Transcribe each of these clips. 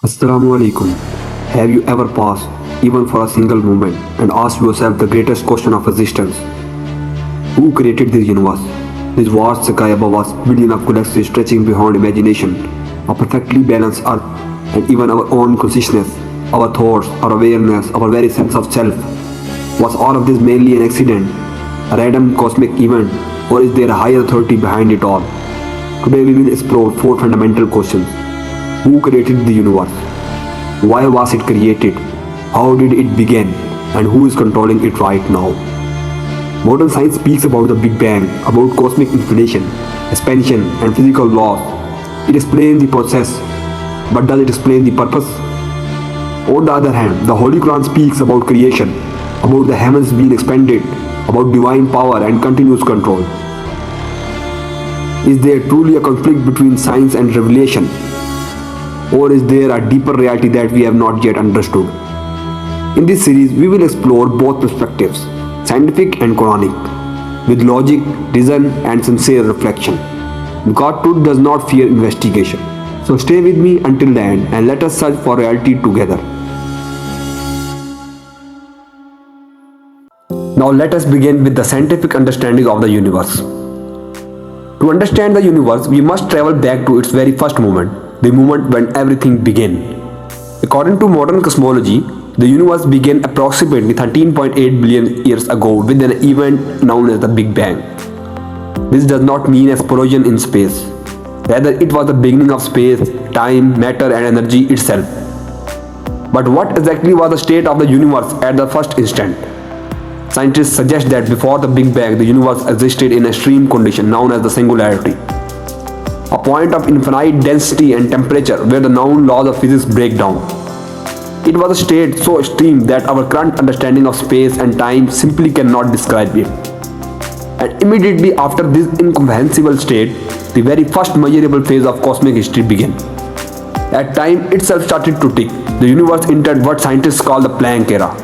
Assalamu alaikum. Have you ever paused, even for a single moment, and asked yourself the greatest question of existence? Who created this universe? This vast sky above us, billions of galaxies stretching beyond imagination, a perfectly balanced earth, and even our own consciousness, our thoughts, our awareness, our very sense of self. Was all of this merely an accident, a random cosmic event, or is there a higher authority behind it all? Today we will explore four fundamental questions. Who created the universe? Why was it created? How did it begin? And who is controlling it right now? Modern science speaks about the Big Bang, about cosmic inflation, expansion, and physical laws. It explains the process, but does it explain the purpose? On the other hand, the Holy Quran speaks about creation, about the heavens being expanded, about divine power and continuous control. Is there truly a conflict between science and revelation? Or is there a deeper reality that we have not yet understood? In this series, we will explore both perspectives, scientific and Quranic, with logic, reason, and sincere reflection. Because truth does not fear investigation. So stay with me until the end and let us search for reality together. Now let us begin with the scientific understanding of the universe. To understand the universe, we must travel back to its very first moment, the moment when everything began. According to modern cosmology, the universe began approximately 13.8 billion years ago with an event known as the Big Bang. This does not mean explosion in space. Rather, it was the beginning of space, time, matter, and energy itself. But what exactly was the state of the universe at the first instant? Scientists suggest that before the Big Bang, the universe existed in a extreme condition known as the singularity, a point of infinite density and temperature where the known laws of physics break down. It was a state so extreme that our current understanding of space and time simply cannot describe it. And immediately after this incomprehensible state, the very first measurable phase of cosmic history began. As time itself started to tick, the universe entered what scientists call the Planck era.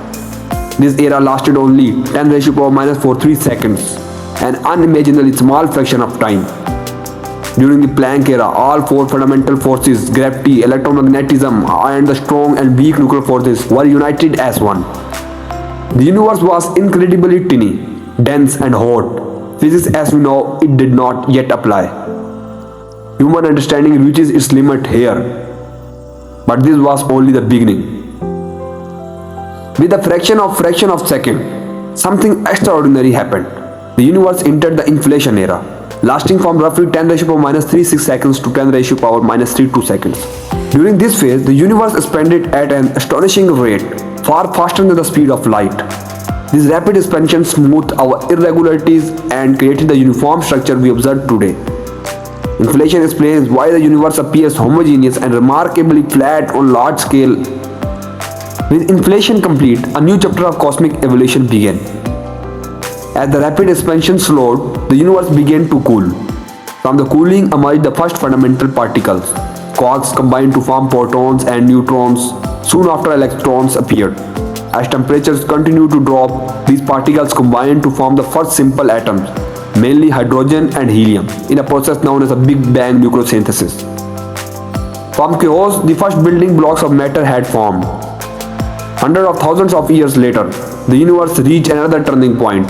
This era lasted only 10 raised to power minus 43 seconds, an unimaginably small fraction of time. During the Planck era, all four fundamental forces, gravity, electromagnetism, and the strong and weak nuclear forces, were united as one. The universe was incredibly tiny, dense, and hot. Physics as we know it did not yet apply. Human understanding reaches its limit here. But this was only the beginning. With a fraction of second, something extraordinary happened. The universe entered the inflation era, lasting from roughly 10 raised to power minus 36 seconds to 10 raised to power minus 32 seconds. During this phase, the universe expanded at an astonishing rate, far faster than the speed of light. This rapid expansion smoothed our irregularities and created the uniform structure we observe today. Inflation explains why the universe appears homogeneous and remarkably flat on large scale. With inflation complete, a new chapter of cosmic evolution began. As the rapid expansion slowed, the universe began to cool. From the cooling emerged the first fundamental particles. Quarks combined to form protons and neutrons. Soon after, electrons appeared. As temperatures continued to drop, these particles combined to form the first simple atoms, mainly hydrogen and helium, in a process known as a Big Bang nucleosynthesis. From chaos, the first building blocks of matter had formed. Hundreds of thousands of years later, the universe reached another turning point.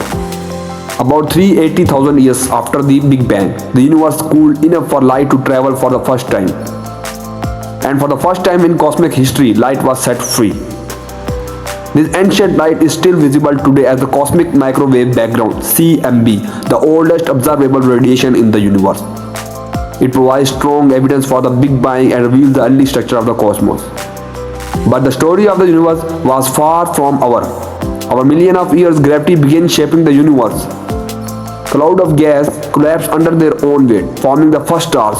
About 380,000 years after the Big Bang, the universe cooled enough for light to travel for the first time. And for the first time in cosmic history, light was set free. This ancient light is still visible today as the cosmic microwave background (CMB), the oldest observable radiation in the universe. It provides strong evidence for the Big Bang and reveals the early structure of the cosmos. But the story of the universe was far from over. Over millions of years, gravity began shaping the universe. Clouds of gas collapsed under their own weight, forming the first stars.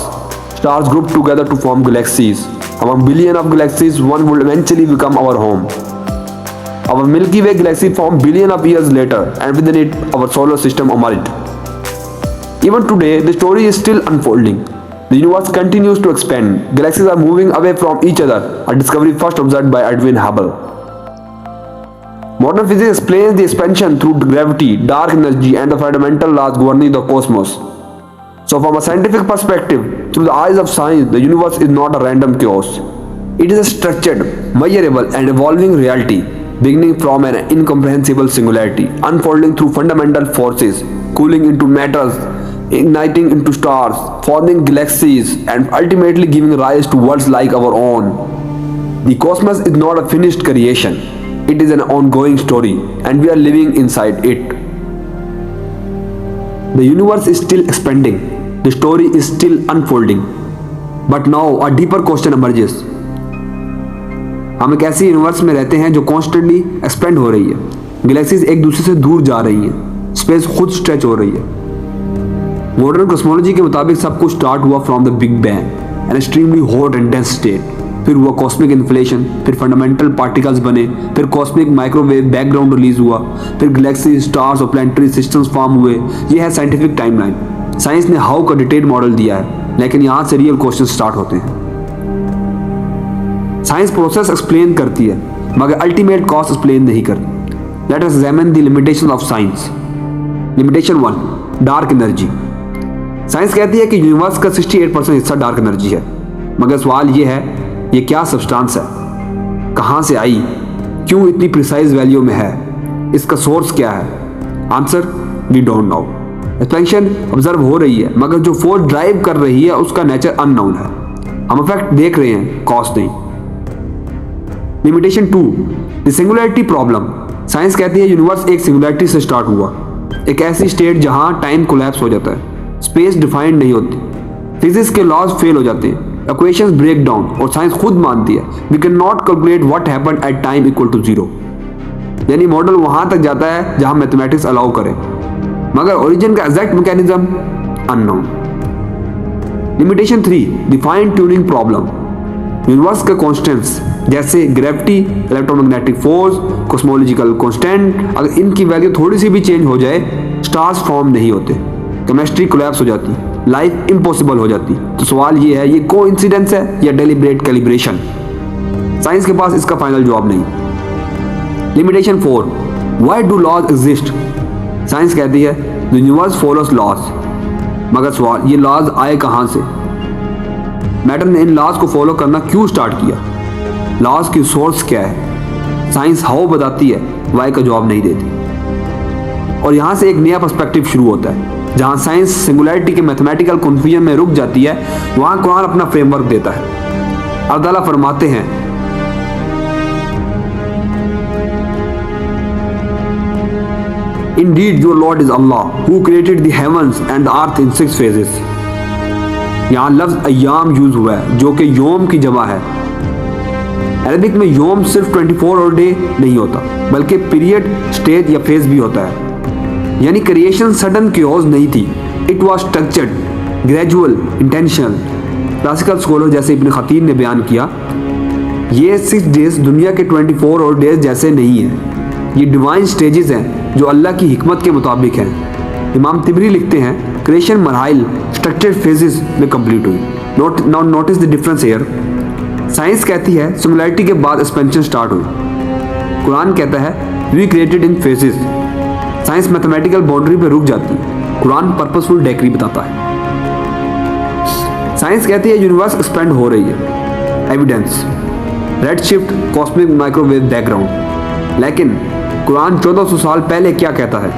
Stars grouped together to form galaxies. Among billions of galaxies, one would eventually become our home. Our Milky Way galaxy formed billions of years later, and within it, our solar system emerged. Even today, the story is still unfolding. The universe continues to expand. Galaxies are moving away from each other, a discovery first observed by Edwin Hubble. Modern physics explains the expansion through gravity, dark energy, and the fundamental laws governing the cosmos. So from a scientific perspective, through the eyes of science, the universe is not a random chaos. It is a structured, measurable, and evolving reality, beginning from an incomprehensible singularity, unfolding through fundamental forces, cooling into matters, igniting into stars, forming galaxies, and ultimately giving rise to worlds like our own. The cosmos is not a finished creation, it is an ongoing story, and we are living inside it. The universe is still expanding, the story is still unfolding. But now a deeper question emerges. हम एक ऐसे universe में रहते हैं जो constantly expand हो रही है, गैलेक्सीज एक दूसरे से दूर जा रही हैं, स्पेस खुद स्ट्रेच हो रही है। मॉडर्न कॉस्मोलॉजी के मुताबिक सब कुछ स्टार्ट हुआ from the big bang, an extremely hot and dense state, फिर हुआ कॉस्मिक इन्फ्लेशन, फिर फंडामेंटल पार्टिकल्स बने, फिर कॉस्मिक माइक्रोवेव बैकग्राउंड रिलीज हुआ, फिर गैलेक्सी, स्टार्स और प्लैनेटरी सिस्टम्स फॉर्म हुए। ये है साइंटिफिक टाइमलाइन। साइंस ने हाउ का डिटेल मॉडल दिया है, लेकिन यहाँ से रियल क्वेश्चन स्टार्ट होते हैं। साइंस प्रोसेस एक्सप्लेन करती है, मगर अल्टीमेट कॉज एक्सप्लेन नहीं करती। Let us examine the limitations of science. Limitation 1, dark energy. Science कहती है कि यूनिवर्स का 68% हिस्सा डार्क एनर्जी है, मगर सवाल ये है, ये क्या सब्सटेंस है, कहाँ से आई, क्यों इतनी प्रिसाइज वैल्यू में है, इसका सोर्स क्या है? Answer, we don't know. Expansion observe हो रही है, मगर जो फोर्स ड्राइव कर रही है उसका नेचर अननोन है। हम इफेक्ट देख रहे हैं, कॉज नहीं। Limitation 2, the singularity problem. Science कहती है यूनिवर्स एक सिंगुलैरिटी से स्टार्ट हुआ, एक ऐसी स्टेट जहां टाइम कोलैप्स हो जाता है, स्पेस डिफाइंड नहीं होती, फिजिक्स के लॉज फेल हो जाते हैं, इक्वेशंस ब्रेक डाउन, और साइंस खुद मानती है we can not calculate what happened at time equal to 0। यानी मॉडल वहां तक जाता है जहां मैथमेटिक्स अलाउ करे, मगर ओरिजिन का exact mechanism unknown. Limitation 3, the fine tuning problem. Universe के कॉन्स्टेंट्स जैसे gravity, electromagnetic force, cosmological constant, अगर इनकी वैल्यू थोड़ी सी भी चेंज हो जाए, स्टार्स फॉर्म नहीं होते, केमिस्ट्री कोलैप्स हो जाती, लाइफ इम्पॉसिबल हो जाती। तो सवाल ये है, ये कोइंसिडेंस है या डेलिब्रेट कैलिब्रेशन? साइंस के पास इसका फाइनल जवाब नहीं। Limitation 4, why do laws exist. Science कहती है द यूनिवर्स फॉलोज लॉज, मगर सवाल, ये लॉज आए कहां से? मैटर ने इन लॉज को फॉलो करना क्यों स्टार्ट किया? लॉज की सोर्स क्या है? साइंस हाउ बताती है, वाई का जवाब नहीं देती। और यहां से एक नया पर्सपेक्टिव शुरू होता है। जहां साइंस सिंगुलैरिटी के मैथमेटिकल कंफ्यूजन में रुक जाती है, वहां कुरान अपना फ्रेमवर्क देता है। अल्लाह ताला फरमाते हैं, Indeed, your Lord is Allah, who created the heavens and the earth in 6 phases. यहाँ लफ्ज अय्याम यूज हुआ है, जो कि योम की जमा है। अरबिक में योम सिर्फ 24 और डे नहीं होता, बल्कि पीरियड, स्टेज या फेज भी होता है। यानी क्रिएशन सडन क्योज नहीं थी, it was structured, gradual, intentional. Classical scholar जैसे इब्न खतीन ने बयान किया, ये 6 डेज दुनिया के 24 और डेज जैसे नहीं है, ये डिवाइन स्टेजेस हैं जो अल्लाह की हिकमत के मुताबिक हैं। इमाम तिबरी लिखते हैं, क्रिएशन मरहाइल स्ट्रक्चर्ड फेजेस में कंप्लीट हुई। Now notice the difference here. Science कहती है सिंगुलैरिटी के बाद एक्सपेंशन स्टार्ट हुई, कुरान कहता है we created in phases. Science mathematical boundary पे रुक जाती है, कुरान पर्पसफुल डेक्री बताता है। साइंस कहती है यूनिवर्स एक्सपेंड हो रही है, evidence, red shift, cosmic microwave background. लेकिन कुरान 1400 साल पहले क्या कहता है?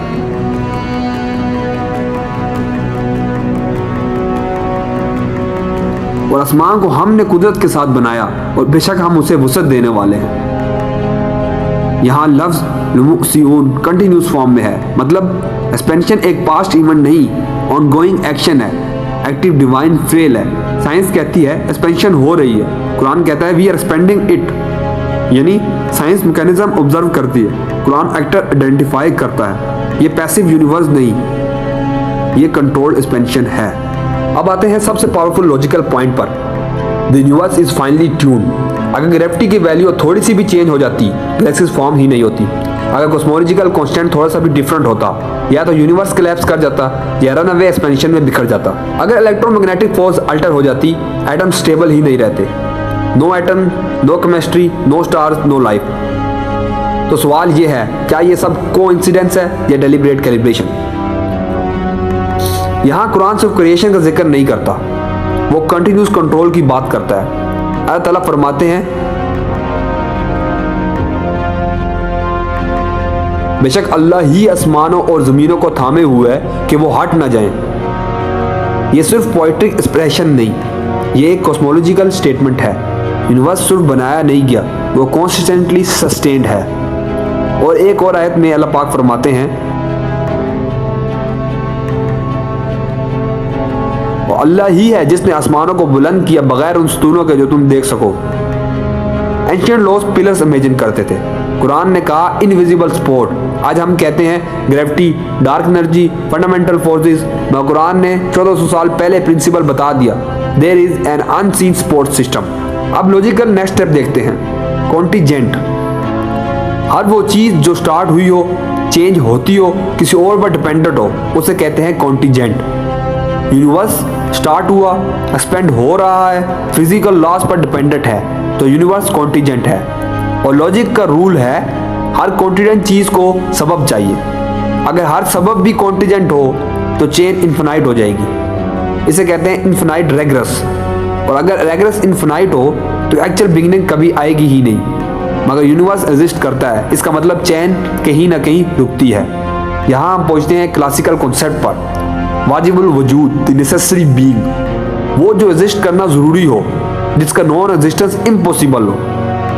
और आसमान को हमने कुदरत के साथ बनाया और बेशक हम उसे वसअत देने वाले हैं। यहाँ लफ्ज लुमुक्सियून कंटिन्यूस फॉर्म में है, मतलब एक्सपेंशन एक पास्ट इवेंट नहीं, ऑनगोइंग एक्शन है, एक्टिव डिवाइन फेल है। साइंस कहती है एक्सपेंशन हो रही है, कुरान कहता है वी आर एक्सपेंडिंग इट। यानी साइंस मैकेनिज्म ऑब्जर्व करती है, कुरान एक्टर आइडेंटिफाई करता है। ये पैसिव यूनिवर्स नहीं, ये कंट्रोल्ड एक्सपेंशन है। अब आते हैं सबसे पावरफुल लॉजिकल पॉइंट पर, the universe is finally tune. अगर ग्रेविटी की वैल्यू थोड़ी सी भी चेंज हो जाती, गैलेक्सीज फॉर्म ही नहीं होती। अगर कॉस्मोलॉजिकल कांस्टेंट थोड़ा सा भी डिफरेंट होता, या तो यूनिवर्स कोलैप्स कर जाता या रन अवे एक्सपेंशन में बिखर जाता। अगर इलेक्ट्रोमैग्नेटिक फोर्स अल्टर हो जाती, एटम स्टेबल ही नहीं रहते। No atom, no chemistry, no stars, no life. तो सवाल ये है, क्या ये सब कोइंसिडेंस है या डेलिब्रेट कैलिब्रेशन? यहाँ कुरान सिर्फ क्रिएशन का जिक्र नहीं करता, वो कंटिन्यूस कंट्रोल की बात करता है। अल्लाह ताला फरमाते हैं, बेशक अल्लाह ही आसमानों और ज़मीनों को थामे हुए है कि वो हट ना जाएं। ये सिर्फ पोइट्रिक एक्सप्रेशन नहीं, ये एक कॉस्मोलॉजिकल स्टेटमेंट है। यूनिवर्स सिर्फ बनाया नहीं गया, वो कॉन्सिस्टेंटली सस्टेन्ड है। और एक और आयत में अल्लाह पाक फरमाते हैं, और अल्लाह ही है जिसने आसमानों को बुलंद किया बगैर उन सतूनों के जो तुम देख सको। एंशिएंट लॉज पिलर्स इमेजिन करते थे, कुरान ने कहा इनविजिबल सपोर्ट। आज हम कहते हैं gravity, dark energy, fundamental forces, मगर कुरान ने 1400 साल पहले प्रिंसिपल बता दिया, there is an unseen support system. अब लॉजिकल नेक्स्ट स्टेप देखते हैं, कॉन्टीजेंट। हर वो चीज़ जो स्टार्ट हुई हो, चेंज होती हो, किसी और पर डिपेंडेंट हो, उसे कहते हैं कॉन्टीजेंट। यूनिवर्स स्टार्ट हुआ, एक्सपेंड हो रहा है, फिजिकल लॉज पर डिपेंडेंट है, तो यूनिवर्स कॉन्टीजेंट है। और लॉजिक का रूल है, हर कॉन्टीजेंट चीज़ को सबब चाहिए। अगर हर सबब भी कॉन्टीजेंट हो तो चेन इन्फिनाइट हो जाएगी। इसे कहते हैं इन्फिनाइट रेग्रेस। और अगर रेग्रेस इन्फिनाइट हो तो एक्चुअल बिगिनिंग कभी आएगी ही नहीं। मगर यूनिवर्स एग्जिस्ट करता है, इसका मतलब चेन कहीं ना कहीं रुकती है। यहाँ हम पहुँचते हैं क्लासिकल कॉन्सेप्ट पर, वाजिबुल वजूद, द नेसेसरी बीइंग। वो जो एग्जिस्ट करना ज़रूरी हो, जिसका नॉन एग्जिस्टेंस इम्पॉसिबल हो,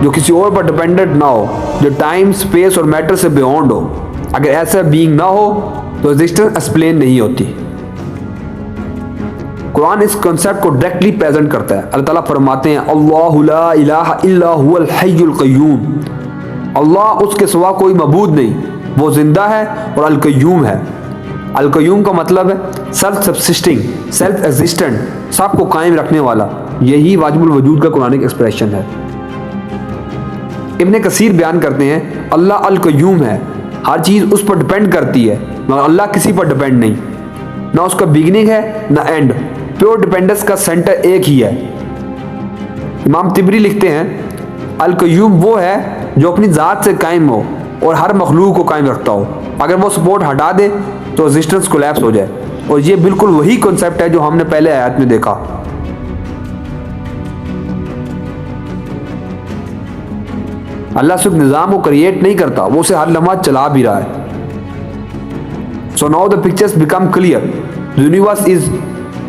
जो किसी और पर डिपेंडेंट ना हो, जो टाइम, स्पेस और मैटर से बियॉन्ड हो। अगर ऐसा बीइंग ना हो तो एग्जिस्टेंस एक्सप्लेन नहीं होती। कुरान इस कॉन्सेप्ट को डायरेक्टली प्रेजेंट करता है। अल्लाह ताला फरमाते हैं, अल्लाहु ला इलाहा इल्ला हुवल हय्युल क़य्यूम। अल्लाह, उसके सिवा कोई मबूद नहीं, वो जिंदा है और अल क़य्यूम है। अल क़य्यूम का मतलब है सेल्फ सब्सिस्टिंग, सेल्फ एग्जिस्टेंट, सबको कायम रखने वाला। यही वाजिबुल वजूद का कुरानिक एक्सप्रेशन है। इब्ने कसीर बयान करते हैं, अल्लाह अल क़य्यूम है, हर चीज़ उस पर डिपेंड करती है, मगर अल्लाह किसी पर डिपेंड नहीं, ना उसका बिगिनिंग है ना एंड। प्योर डिपेंडेंस का सेंटर एक ही है। इमाम तिबरी लिखते हैं, अल क़य्यूम वो है जो अपनी ज़ात से कायम हो और हर मखलूक को कायम रखता हो। अगर वो सपोर्ट हटा दे तो एग्जिस्टेंस कोलैप्स हो जाए। और ये बिल्कुल वही कॉन्सेप्ट है जो हमने पहले आयत में देखा। अल्लाह सिर्फ निज़ाम को क्रिएट नहीं करता, वो उसे हर लम्हा चला भी रहा है। So now the pictures become clear, the universe is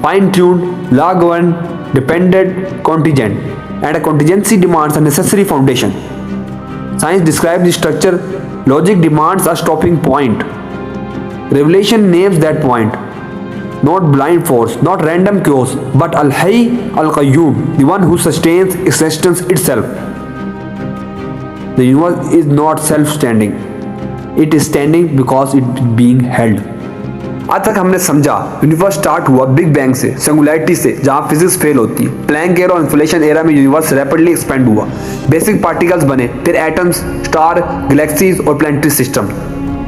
fine tuned, law govern, dependent, contingent, and a contingency demands a necessary foundation. Science describes the structure, logic demands a stopping point. Revelation names that point. Not blind force, not random chaos, but Al-Hayy Al-Qayyum, the one who sustains existence itself. The universe is not self-standing. It is standing because it is being held. आज तक हमने समझा universe start हुआ big bang से, singularity से, जहां physics fail होती है। प्लैंक एरा और इन्फ्लेशन एरा में यूनिवर्स रैपिडली एक्सपेंड हुआ, बेसिक पार्टिकल्स बने, फिर एटम्स, स्टार, गैलेक्सीज और प्लैनेटरी सिस्टम।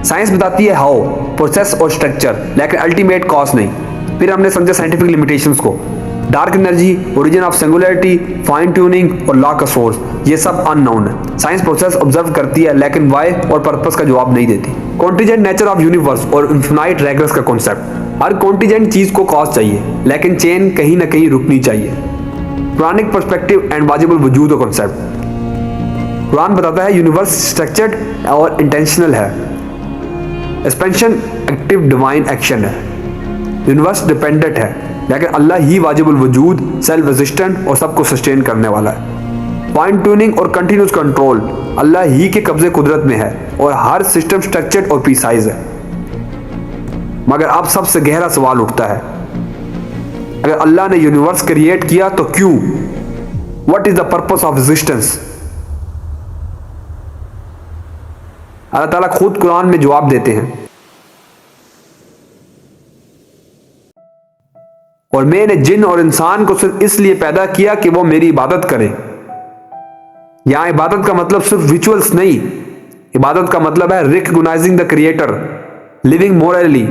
साइंस बताती है हाउ, प्रोसेस और स्ट्रक्चर, लेकिन अल्टीमेट कॉज नहीं। फिर हमने समझा साइंटिफिक लिमिटेशंस को, dark energy, origin of singularity, fine tuning और लॉ का सोर्स, ये सब अननोन है। साइंस प्रोसेस ऑब्जर्व करती है लेकिन वाई और पर्पस का जवाब नहीं देती। कॉन्टीजेंट नेचर ऑफ यूनिवर्स और इन्फिनाइट रेग्रेस का कॉन्सेप्ट, हर कॉन्टीजेंट चीज को कॉज चाहिए लेकिन चेन कहीं ना कहीं रुकनी चाहिए। कुरानिक पर्सपेक्टिव एंड वाजिबुल वजूद का कॉन्सेप्ट, कुरान बताता है यूनिवर्स स्ट्रक्चर्ड और इंटेंशनल है, एक्सपेंशन एक्टिव डिवाइन एक्शन है। यूनिवर्स डिपेंडेंट है लेकिन अल्लाह ही वाजिबुल वजूद, सेल्फ एग्जिस्टेंट और सबको सस्टेन करने वाला है। फाइन ट्यूनिंग और कंटिन्यूस कंट्रोल अल्लाह ही के कब्जे कुदरत में है और हर सिस्टम स्ट्रक्चर्ड और प्रीसाइज है। मगर अब सबसे गहरा सवाल उठता है, अगर अल्लाह ने यूनिवर्स क्रिएट किया तो क्यों? What is the purpose of existence? Allah Taala खुद कुरान में जवाब देते हैं, और मैंने जिन और इंसान को सिर्फ इसलिए पैदा किया कि वो मेरी इबादत करें। यहां इबादत का मतलब सिर्फ रिचुअल्स नहीं, इबादत का मतलब है recognising the creator, living morally,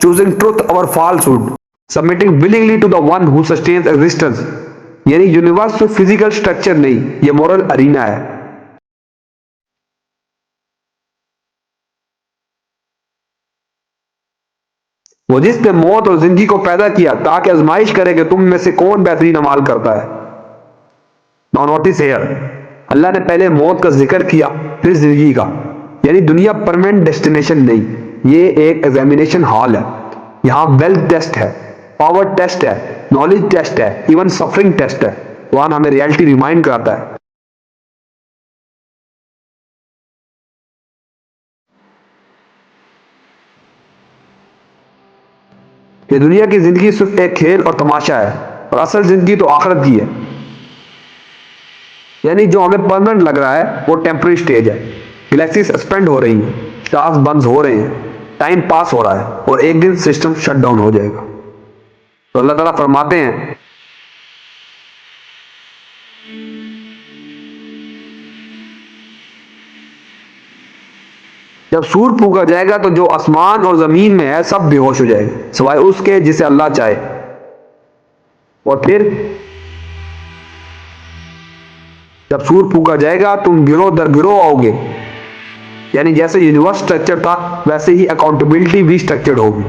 choosing truth over falsehood, submitting willingly to the one who sustains existence. यानी यूनिवर्स सिर्फ फिजिकल स्ट्रक्चर नहीं, ये मोरल अरीना है। वो जिसने मौत और जिंदगी को पैदा किया ताकि आजमाइश करे कि तुम में से कौन बेहतरीन अमाल करता है। नाउ नोटिस हियर, अल्लाह ने पहले मौत का जिक्र किया फिर जिंदगी का। यानी दुनिया परमानेंट डेस्टिनेशन नहीं, ये एक एग्जामिनेशन हॉल है। यहाँ वेल्थ टेस्ट है, पावर टेस्ट है, नॉलेज टेस्ट है, इवन सफरिंग टेस्ट है। कुरान हमें रियलिटी रिमाइंड कराता है। ये दुनिया की जिंदगी सिर्फ एक खेल और तमाशा है, और असल जिंदगी तो आखिरत की है। यानी जो हमें परमानेंट लग रहा है वो टेम्पररी स्टेज है। गैलेक्सीज एक्सपेंड हो रही हैं, स्टार्स बंद हो रहे हैं, टाइम पास हो रहा है, और एक दिन सिस्टम शट डाउन हो जाएगा। तो अल्लाह ताला फरमाते हैं, जब सूर फूका जाएगा तो जो आसमान और जमीन में है सब बेहोश हो जाएगा, सिवाय उसके जिसे अल्लाह चाहे। और फिर जब सूर फूका जाएगा तुम गिरोह दर गिरोह आओगे। यानी जैसे यूनिवर्स स्ट्रक्चर था वैसे ही अकाउंटेबिलिटी भी स्ट्रक्चर्ड होगी।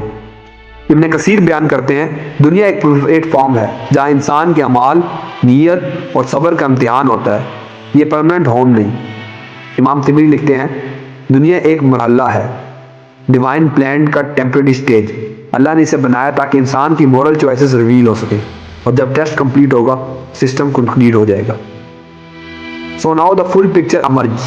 इब्न कसीर बयान करते हैं, दुनिया एक प्लेटफॉर्म है जहां इंसान के अमाल, नीयत और सब्र का इम्तिहान होता है, ये परमानेंट होम नहीं। इमाम तिबरी लिखते हैं, दुनिया एक मरहला है, डिवाइन प्लान का टेम्परेरी स्टेज। अल्लाह ने इसे बनाया ताकि इंसान की मोरल चॉइसेस रिवील हो सके, और जब टेस्ट कंप्लीट होगा सिस्टम कंप्लीट हो जाएगा। So now the full picture emerges.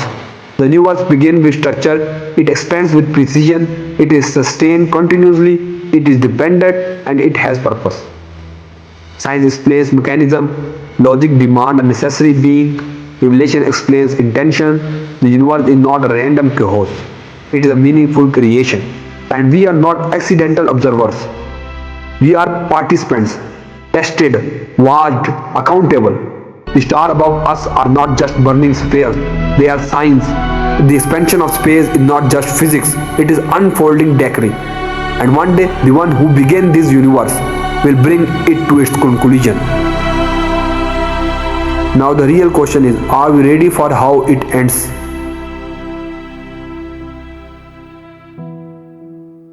The universe begins with structure, it expands with precision, it is sustained continuously, it is dependent, and it has purpose. Science explains mechanism, logic demands a necessary being, revelation explains intention. The universe is not a random chaos, it is a meaningful creation. And we are not accidental observers. We are participants, tested, watched, accountable. The stars above us are not just burning spheres, they are signs. The expansion of space is not just physics, it is unfolding decree. And one day, the one who began this universe will bring it to its conclusion. Now the real question is, are we ready for how it ends?